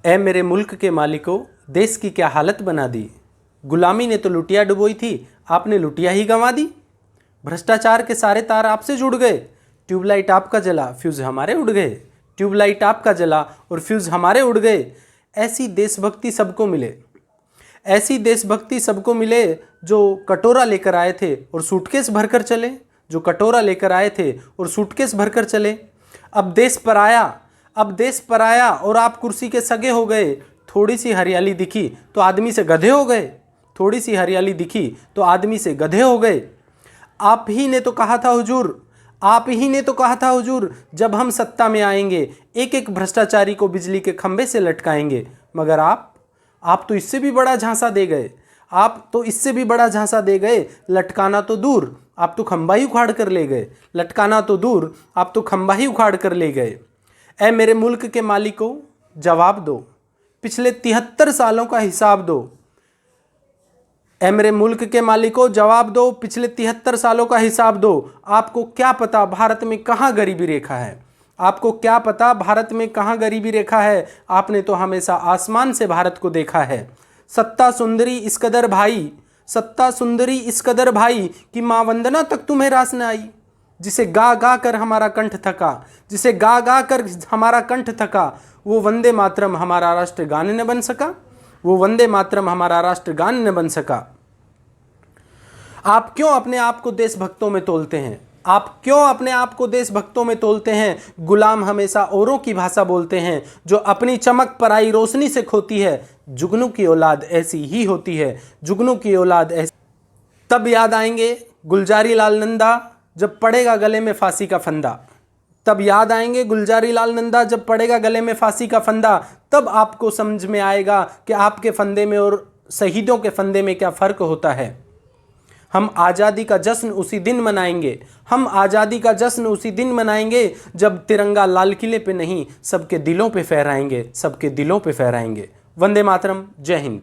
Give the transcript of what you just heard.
ऐ मेरे मुल्क के मालिकों, देश की क्या हालत बना दी। गुलामी ने तो लुटिया डुबोई थी, आपने लुटिया ही गंवा दी। भ्रष्टाचार के सारे तार आपसे जुड़ गए, ट्यूबलाइट आपका जला फ्यूज हमारे उड़ गए। ट्यूबलाइट आपका जला और फ्यूज हमारे उड़ गए। ऐसी देशभक्ति सबको मिले, ऐसी देशभक्ति सबको मिले जो कटोरा लेकर आए थे और सूटकेस भरकर चले, जो कटोरा लेकर आए थे और सूटकेस भरकर चले। अब देश पर आया, अब देश पर आया और आप कुर्सी के सगे हो गए। थोड़ी सी हरियाली दिखी तो आदमी से गधे हो गए, थोड़ी सी हरियाली दिखी तो आदमी से गधे हो गए। आप ही ने तो कहा था हुजूर, आप ही ने तो कहा था हुजूर, जब हम सत्ता में आएंगे एक एक भ्रष्टाचारी को बिजली के खंभे से लटकाएंगे। मगर आप तो इससे भी बड़ा झांसा दे गए, आप तो इससे भी बड़ा झांसा दे गए। लटकाना तो दूर, आप तो खंभा ही उखाड़ कर ले गए। लटकाना तो दूर, आप तो खंभा ही उखाड़ कर ले गए। ऐ मेरे मुल्क के मालिकों, जवाब दो, पिछले 73 सालों का हिसाब दो। ऐ मेरे मुल्क के मालिकों, जवाब दो, पिछले 73 सालों का हिसाब दो। आपको क्या पता भारत में कहाँ गरीबी रेखा है, आपको क्या पता भारत में कहाँ गरीबी रेखा है। आपने तो हमेशा आसमान से भारत को देखा है। सत्ता सुंदरी इस कदर भाई, सत्ता सुंदरी इस कदर भाई कि माँ वंदना तक तुम्हें रास न आई। जिसे गा गा कर हमारा कंठ थका, जिसे गा गा कर हमारा कंठ थका, वो वंदे मातरम हमारा राष्ट्रगान न बन सका, वो वंदे मातरम हमारा राष्ट्रगान न बन सका। आप क्यों अपने आप को देशभक्तों में तोलते हैं, आप क्यों अपने आप को देशभक्तों में तोलते हैं। गुलाम हमेशा औरों की भाषा बोलते हैं, जो अपनी चमक पर आई रोशनी से खोती है। जुगनू की औलाद ऐसी ही होती है, जुगनू की औलाद ऐसी। तब याद आएंगे गुलजारी लाल नंदा जब पड़ेगा गले में फांसी का फंदा, तब याद आएंगे गुलजारी लाल नंदा जब पड़ेगा गले में फांसी का फंदा। तब आपको समझ में आएगा कि आपके फंदे में और शहीदों के फंदे में क्या फ़र्क होता है। हम आज़ादी का जश्न उसी दिन मनाएंगे, हम आज़ादी का जश्न उसी दिन मनाएंगे जब तिरंगा लाल किले पे नहीं सबके दिलों पे फहराएंगे, सबके दिलों पे फहराएंगे। वंदे मातरम, जय हिंद।